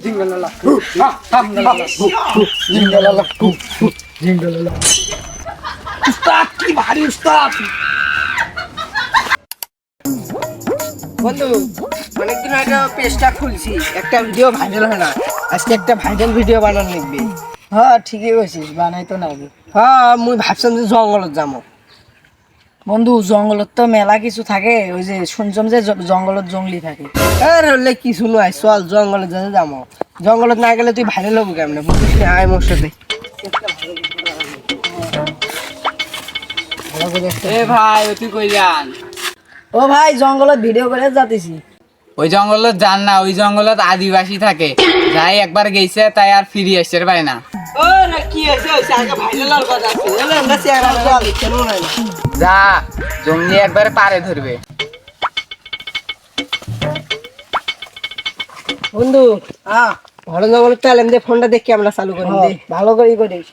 জিঙ্গলালা জিঙ্গলালা জিঙ্গলালা। উস্তাদ কি ভারী উস্তাদ। বন্ধু অনেকদিন আগে পেজটা খুলছি, একটা ভিডিও ভাইরাল হয় না, আজকে একটা ভাইরাল ভিডিও বানানো লিখবি। হ্যাঁ ঠিকই কইছিস, বানাই তো নাকি। হ্যাঁ মুই ভাবছিলাম যে জঙ্গলত যাবো। বন্ধু জঙ্গলত তো মেলা কিছু থাকে, ওই যে শুনছম যে জঙ্গলত জঙ্গলি থাকে। আরে হলে কিছু নয়, চল জঙ্গলে যাতে যাবো। জঙ্গলত না গেলে তুই ভাইরাল হবো কেমনে, বুঝিস না? আয় মোর সাথে। এ ভাই তুই কই যান? ও ভাই জঙ্গলত ভিডিও করে যাতেছি। ওই জঙ্গলত যান না, ওই জঙ্গলত আদিবাসী থাকে, যাই একবার গেছে তাই আর ফিরে আসতে পারে না। ওরে কি হয়েছে, আগে ভাইরাল হওয়ার কথা আছে, আমরা চেহারা চল কেন নাই না। যা জঙ্গলি একবারে পারে ধরবে। বন্ধু হ্যাঁ ঘর জঙ্গলত চল, এমনি ফোনটা দেখি আমরা চালু করি। ভালো করেই করিস।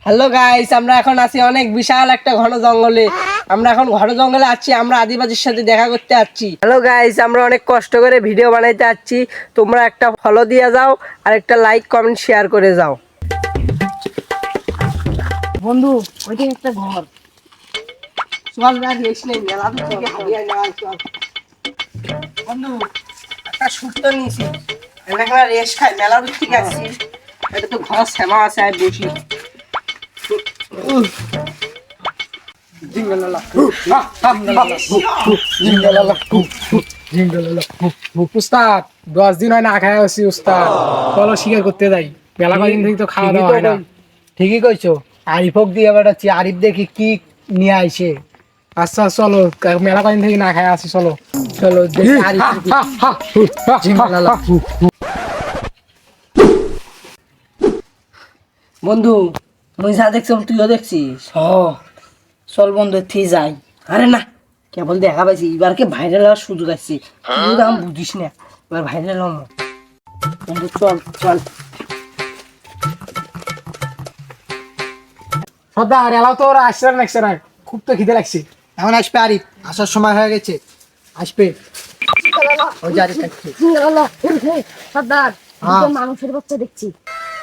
হ্যালো গাইস, আমরা এখন আছি অনেক বিশাল একটা ঘন জঙ্গলে। আমরা এখন ঘন জঙ্গলে আছি, আমরা আদিবাসীর সাথে দেখা করতে যাচ্ছি। হ্যালো গাইস, আমরা অনেক কষ্ট করে ভিডিও বানাইতে যাচ্ছি, তোমরা একটা ফলো দিয়ে যাও আর একটা লাইক কমেন্ট শেয়ার করে যাও। বন্ধু ওইটা একটা ঘর। চল না রেস নেই, মেলা দূর থেকে হারিয়ে নেওয়া চল। বন্ধু একটা সুস্থ নিয়েছি, এখানে রেস খাই, মেলা দূর থেকে আসছি। এটা তো ঘর শ্যামা আছে, আর বসি। উস্তাদ 10 দিন হয় না খায় আছি উস্তাদ, চলো শিকার করতে যাই। মেলা কদিন থেকে তো খাওয়া দাওয়া হয় না। ঠিকই কইছো, আরিফক দিয়ে বেড়াচ্ছি, আরিফ দেখি কি নিয়ে আইছে। আচ্ছা চলো, মেলা কদিন থেকে না খায় আছি, চলো চলো দেখি আরিফ কি। বন্ধু তুই যা দেখছিস তুইও দেখছিস। চল বন্ধু থি যাই। আরে না, কেবল দেখা পাইছি, এবারকে ভাইরাল হওয়ার সুযোগ আসছে, তুই তো আমি বুঝিস না, এবার ভাইরাল হম। বন্ধু চল চল। সর্দার এলাও তো ওরা আসছে না, আসছে না, খুব তো খিদে লাগছে। এখন আসবে আরিফ, আসার সময় হয়ে গেছে, আসবে। ওই যে আরিফ আসছে। সর্দার হ্যাঁ। দুটো মানুষের বাচ্চা দেখছি।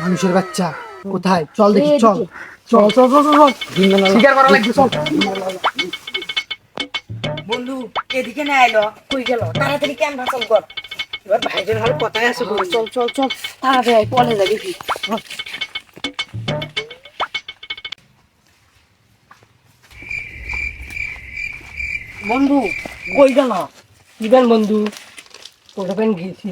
মানুষের বাচ্চা কোথায়? চল দেখি এই চল। দিকে। চল চল চল চল শিকার করা লাগবে, চল। বন্ধু এদিকে না এলো, কই গেল? তাড়াতাড়ি ক্যামেরা চল কর, এবার ভাইরাল হওয়ার কথাই আছে। চল চল চল তাড়াতাড়ি পলে যাবি কি? বন্ধু কই গেল? ইবেন বন্ধু ওখানে গেছি।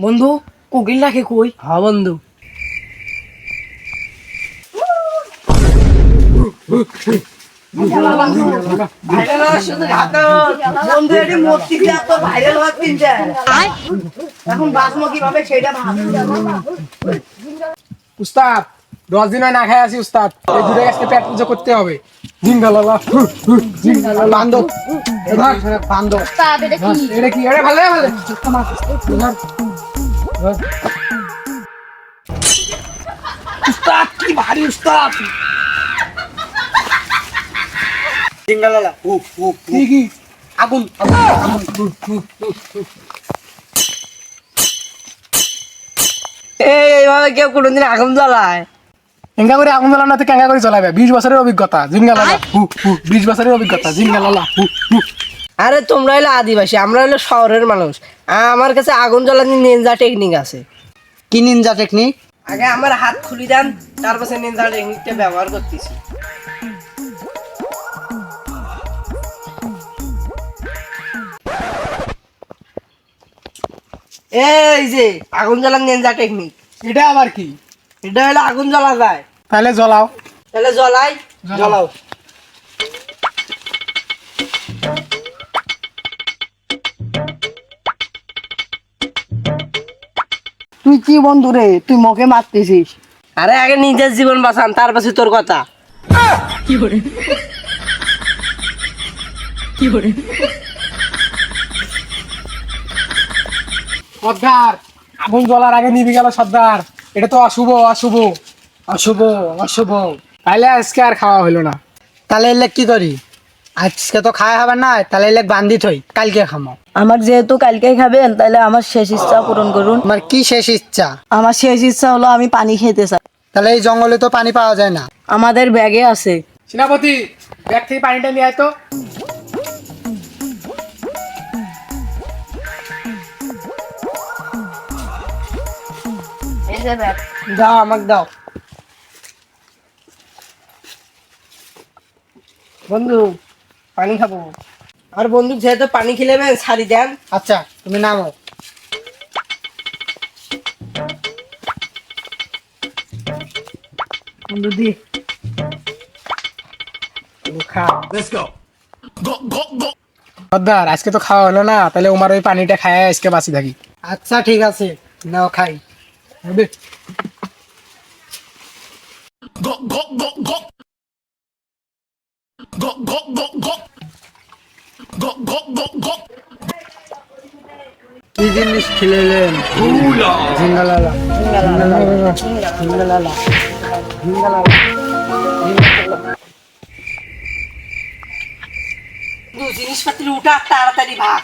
বন্ধু কোকিল রাখে কই? হ্যাঁ বন্ধু, ভাইরাল হওয়ার সুযোগ হাতে। বন্ধু এটি মূর্তি দিয়ে তো ভাইরাল হওয়ার তিনটা, এখন বাঁচবো কিভাবে সেটা ভাব। উস্তাদ 10 দিন হয় না খায় আছি উস্তাদ, এই দুটো আজকে পেট পুজো করতে হবে। জিঙ্গালালা জিঙ্গালালা বান্দর বান্দর। উস্তাদ এটা কি? এটা কি? এটা ভালো ভালো। উস্তাদ কি ভারী উস্তাদ। জিঙ্গালালা কি কি? আগুন এইভাবে কেউ কোনোদিন আগুন জ্বালায়? এঙ্গা করে আগুন জ্বালানো তো কেঙ্গা করে জ্বালাবে? 20 বছরের অভিজ্ঞতা, জিঙ্গালালা 20 বছরের অভিজ্ঞতা, জিঙ্গালালা। আরে তোমরা হলো আদিবাসী, আমরা হলো শহরের মানুষ। আমার কাছে আগুন জ্বালানি নিনজা টেকনিক আছে। কি নিনজা টেকনিক? আগে আমার হাত খুলি দেন, তারপর নিনজা টেকনিকটা ব্যবহার করতেছি। এই যে আগুন জ্বালান নিনজা টেকনিক, এটা আবার কি? এটা হলো আগুন জ্বালা যায়। তাহলে জ্বলাও। তাহলে জ্বলাই, জ্বলাও। তুই কি বন্ধু রে, তুই মুখে মারতেছিস? আরে আগে নিজের জীবন বাঁচান, তারপর তোর কথা। সর্দার আগুন জ্বলার আগে নিভে গেল সর্দার, এটা তো অশুভ অশুভ। অশুভ অশুভ, তাহলে আজকে আর খাওয়া হলো না। তাহলে এলে কি করি? আজকে তো খাওয়া হবে না, তাহলে এলে বান্ধি থই, কালকে খামো। আমার যেহেতু কালকেই খাবেন, তাহলে আমার শেষ ইচ্ছা পূরণ করুন। আমার কি শেষ ইচ্ছা? আমার শেষ ইচ্ছা হলো আমি পানি খেতে চাই। তাহলে এই জঙ্গলে তো পানি পাওয়া যায় না। আমাদের ব্যাগে আছে। সেনাপতি, ব্যাগ থেকে পানিটা নিয়ে আয় তো। এই যে ব্যাগ। দাও, আমাকে দাও। বন্ধু, পানি খাবো। আর বন্ধু যেহেতু পানি খেলেবেন ছাড়ি দেন। আচ্ছা, তুমি নামো। বন্ধু দি খা। সর্দার, আজকে তো খাওয়া হলো না, তাহলে ওমার ওই পানিটা খায় আজকে বাঁচি থাকি। আচ্ছা ঠিক আছে, নাও খাই। হবে? কি জিনিস খেলেলেন? ঝিঙ্গালালা, ঝিঙ্গালালা, ঝিঙ্গালালা, ঝিঙ্গালালা। জিনিসপাতির উঠা, তাড়াতাড়ি ভাগ।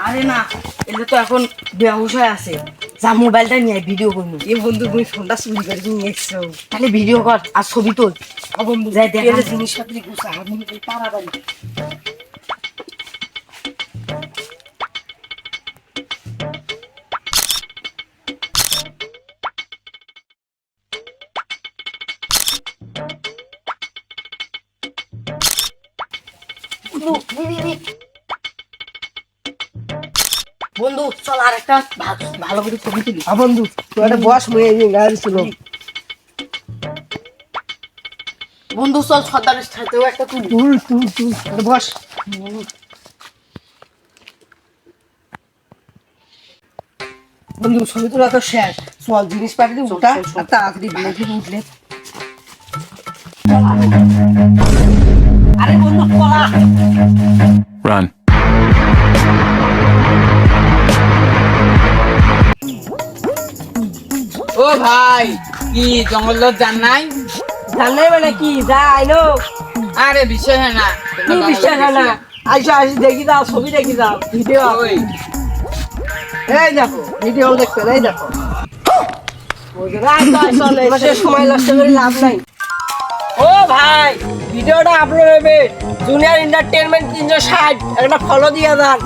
আরে না, এটা তো এখন বেহুশ হয়ে আছে। যা মোবাইলটা নিয়ে ভিডিও করবো। এ বন্ধু, তুমি ফোনটা চুরি করে নিয়ে এসছো। তাহলে ভিডিও কর আর ছবি তোল। বন্ধু, যাই দেখা। জিনিসপাতি গুছা, তাড়াতাড়ি। বন্ধু চল আর একটা ভালো করে ছবি তুলি। বন্ধু, তুই একটা বস, মুয়ে গাড়ি ছিল। বন্ধু চল সর্দারের সাথেও একটা তুলি। একটা বস। বন্ধু, ছবি তোলা তো শেষ। চল জিনিসপাতি উঠা, আর তাড়াতাড়ি ভাগ। উঠলে আরে বন্ধু, পলা। Run. ও ভাই, কি জঙ্গলত জান নাই? জানলে মানে কি যা আইলো? আরে বিষয় হয় না। কি বিশ্বাস হয় না? আইসো, আসি দেখি দাও, ছবি দেখি দাও, ভিডিও। ওই এই দেখো, ভিডিও দেখতে, এই দেখো। সময় নষ্ট করে লাভ নাই। ও ভাই, ভিডিওটা আপলোড হবে জুনিয়র এন্টারটেনমেন্ট 360, একটা ফলো দিয়ে যান।